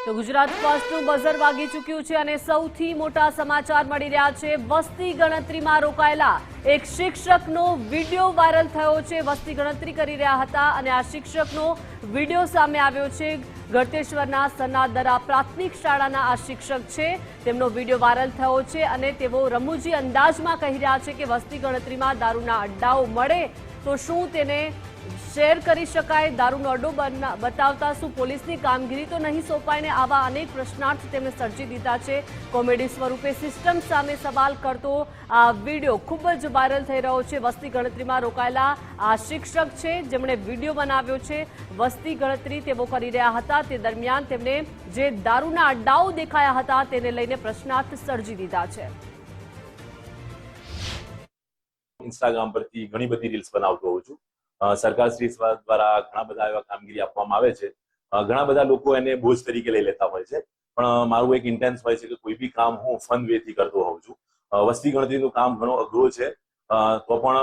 તો ગુજરાત ફર્સ્ટનું બઝર વાગી ચૂક્યું છે અને સૌથી મોટા સમાચાર મળી રહ્યા છે। વસ્તી ગણતરીમાં રોકાયેલા એક શિક્ષકનો વિડિયો વાયરલ થયો છે। વસ્તી ગણતરી કરી રહ્યા હતા અને આ શિક્ષકનો વિડિયો સામે આવ્યો છે। ગળતેશ્વરના સનાદરા પ્રાથમિક શાળાના આ શિક્ષક છે, તેમનો વિડિયો વાયરલ થયો છે અને તેઓ રમૂજી અંદાજમાં કહી રહ્યા છે કે વસ્તી ગણતરીમાં દારૂના અડ્ડાઓ મળે તો શું તેને શેર કરી શકાય, દારૂનો અડ્ડો બતાવતા શું પોલીસની કામગીરી તો નહીં સોંપાય ને આવા અનેક પ્રશ્નાર્થ તેમણે સર્જી દીધા છે। કોમેડી સ્વરૂપે સિસ્ટમ સામે સવાલ કરતો આ વિડિયો ખૂબ જ વાયરલ થઈ રહ્યો છે। વસ્તી ગણતરીમાં રોકાયેલા આ શિક્ષક છે જેમણે વિડિયો બનાવ્યો છે। વસ્તી ગણતરી તેઓ કરી રહ્યા હતા તે દરમિયાન તેમને જે દારૂના અડ્ડાઓ દેખાયા હતા તેને લઈને પ્રશ્નાર્થ સર્જી દીધા છે। ઇન્સ્ટાગ્રામ પરથી ઘણી બધી રીલ્સ બનાવતો હોઉં છું। સરકારશ્રી દ્વારા ઘણા બધા એવા કામગીરી આપવામાં આવે છે। ઘણા બધા લોકો એને બોજ તરીકે લઈ લેતા હોય છે, પણ મારું એક ઇન્ટેન્સ હોય છે કે કોઈ બી કામ હું ફન વેથી કરતો હોઉં છું। વસ્તી ગણતરીનું કામ ઘણો અઘરો છે, તો પણ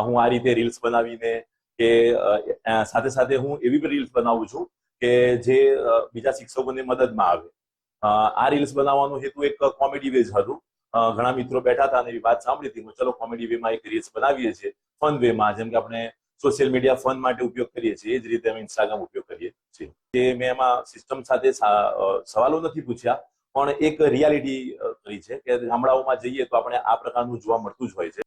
હું આ રીતે રીલ્સ બનાવીને કે સાથે સાથે હું એવી પણ રીલ્સ બનાવું છું કે જે બીજા શિક્ષકોને મદદમાં આવે। આ રીલ્સ બનાવવાનો હેતુ એક કોમેડી વે જ હતું। ઘણા મિત્રો બેઠા હતા અને એવી વાત સાંભળી હતી, ચલો કોમેડી વેમાં એક રીલ્સ બનાવીએ છીએ ફન વેમાં, જેમ કે આપણે સોશિયલ મીડિયા ફન માટે ઉપયોગ કરીએ છીએ એ જ રીતે અમે ઇન્સ્ટાગ્રામ ઉપયોગ કરીએ છીએ। તે મેં એમાં સિસ્ટમ સાથે સવાલો નથી પૂછ્યા, પણ એક રિયાલિટી કરી છે કે ગામડાઓમાં જઈએ તો આપણે આ પ્રકારનું જોવા મળતું જ હોય છે।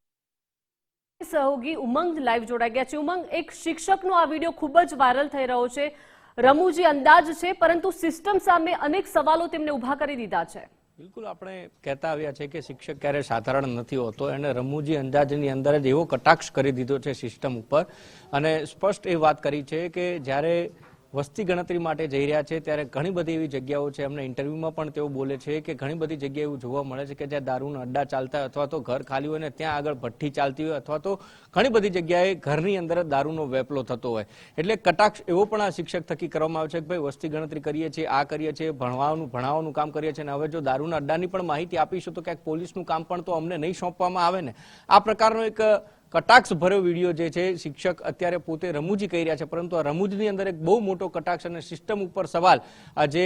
સહયોગી ઉમંગ લાઈવ જોડાઈ ગયા છે। ઉમંગ, એક શિક્ષકનો આ વિડિયો ખૂબ જ વાયરલ થઈ રહ્યો છે, રમૂજી અંદાજ છે, પરંતુ સિસ્ટમ સામે અનેક સવાલો તેમને ઉભા કરી દીધા છે। બિલકુલ, આપણે કહેતા આવ્યા છે કે શિક્ષક ક્યારે સાધારણ નથી હોતો, એને રમૂજી અંદાજની અંદર જ એવો કટાક્ષ કરી દીધો છે સિસ્ટમ ઉપર અને સ્પષ્ટ એ વાત કરી છે કે જ્યારે વસ્તી ગણતરી માટે જઈ રહ્યા છે ત્યારે ઘણી બધી એવી જગ્યાઓ છે, એમને ઇન્ટરવ્યુમાં પણ તેઓ બોલે છે કે ઘણી બધી જગ્યાએ એવું જોવા મળે છે કે જ્યાં દારૂના અડ્ડા ચાલતા હોય અથવા તો ઘર ખાલી હોય ને ત્યાં આગળ ભઠ્ઠી ચાલતી હોય અથવા તો ઘણી બધી જગ્યાએ ઘરની અંદર દારૂનો વેપલો થતો હોય, એટલે કટાક્ષ એવો પણ આ શિક્ષક થકી કરવામાં આવે છે કે ભાઈ વસ્તી ગણતરી કરીએ છીએ, આ કરીએ છીએ, ભણાવવાનું કામ કરીએ છીએ અને હવે જો દારૂના અડ્ડાની પણ માહિતી આપીશું તો ક્યાંક પોલીસનું કામ પણ તો અમને નહીં સોંપવામાં આવે ને। આ પ્રકારનો એક કટાક્ષ ભર્યો વિડીયો જે છે શિક્ષક અત્યારે પોતે રમૂજી કહી રહ્યા છે, પરંતુ આ રમૂજની અંદર એક બહુ મોટો કટાક્ષ અને સિસ્ટમ ઉપર સવાલ। જે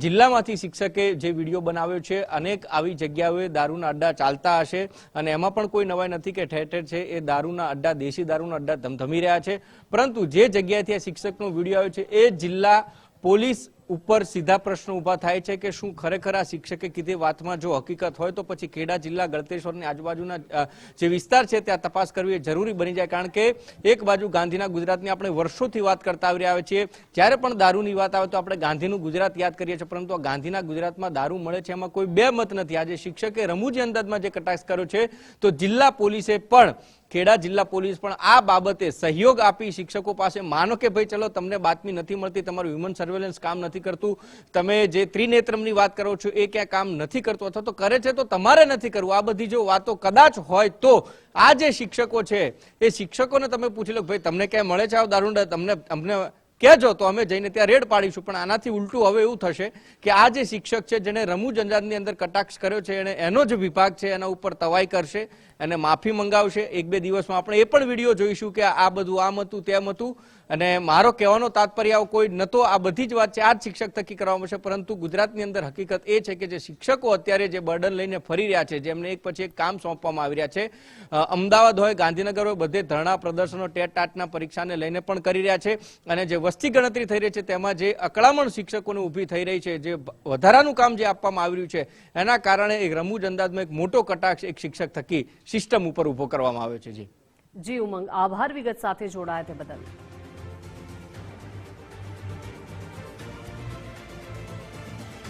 જિલ્લામાંથી શિક્ષકે જે વિડીયો બનાવ્યો છે, અનેક આવી જગ્યાઓએ દારૂના અડ્ડા ચાલતા હશે અને એમાં પણ કોઈ નવાઈ નથી કે ઠેર ઠેર છે એ દારૂના અડ્ડા, દેશી દારૂના અડ્ડા ધમધમી રહ્યા છે, પરંતુ જે જગ્યાએથી આ શિક્ષકનો વિડીયો આવ્યો છે એ જિલ્લા પોલીસ ઉપર સીધા પ્રશ્નો ઉભા થાય છે કે શું ખરેખર આ શિક્ષકે કીધી વાતમાં જો હકીકત હોય તો પછી ખેડા જિલ્લા ગળતેશ્વરની આજુબાજુના જે વિસ્તાર છે ત્યાં તપાસ કરવી એ જરૂરી બની જાય। કારણ કે એક બાજુ ગાંધીના ગુજરાતની આપણે વર્ષોથી વાત કરતા આવી રહ્યા છીએ, જ્યારે પણ દારૂની વાત આવે તો આપણે ગાંધીનું ગુજરાત યાદ કરીએ છીએ, પરંતુ આ ગાંધીના ગુજરાતમાં દારૂ મળે છે એમાં કોઈ બે મત નથી। આજે શિક્ષકે રમૂજી અંદાજમાં જે કટાક્ષ કર્યો છે તો જિલ્લા પોલીસે પણ, ખેડા જિલ્લા પોલીસ પણ આ બાબતે સહયોગ આપી શિક્ષકો પાસે, માનો કે ભાઈ ચલો તમને બાતમી નથી મળતી, તમારું હ્યુમન સર્વેલન્સ કામ નથી કરતું, તમે જે ત્રિનેત્રમની વાત કરો છો એ ક્યાં કામ નથી કરતું અથવા તો કરે છે તો તમારે નથી કરવું, આ બધી જો વાતો કદાચ હોય તો આ જે શિક્ષકો છે એ શિક્ષકોને તમે પૂછી લો ભાઈ તમને ક્યાંય મળે છે આ દારૂ, અમને કહેજો તો અમે જઈને ત્યાં રેડ પાડીશું। પણ આનાથી ઉલટું હવે એવું થશે કે આ જે શિક્ષક છે જેને રમૂજ અંદાજની અંદર કટાક્ષ કર્યો છે એનો જ વિભાગ છે એના ઉપર તવાઈ કરશે અને માફી મંગાવશે। એક બે દિવસમાં આપણે એ પણ વિડીયો જોઈશું કે આ બધું આમ હતું તેમ હતું અને મારો કહેવાનો તાત્પર્ય કોઈ નતો, આ બધી જ વાત છે આ જ શિક્ષક થકી કરવામાં આવશે। પરંતુ ગુજરાતની અંદર હકીકત એ છે કે જે શિક્ષકો અત્યારે જે બર્ડન લઈને ફરી રહ્યા છે, જેમને એક પછી એક કામ સોંપવામાં આવી રહ્યા છે, અમદાવાદ હોય, ગાંધીનગર હોય, બધે ધરણા પ્રદર્શનો ટેટ ટાટના પરીક્ષાને લઈને પણ કરી રહ્યા છે અને જે વસ્તી ગણતરી થઈ રહી છે તેમાં જે અકળામણ શિક્ષકોને ઊભી થઈ રહી છે, જે વધારાનું કામ જે આપવામાં આવી રહ્યું છે એના કારણે એક રમૂજ અંદાજમાં એક મોટો કટાક્ષ એક શિક્ષક થકી સિસ્ટમ ઉપર ઉભો કરવામાં આવ્યો છે। જી ઉમંગ, આભાર વિગત સાથે જોડાયા તે બદલ।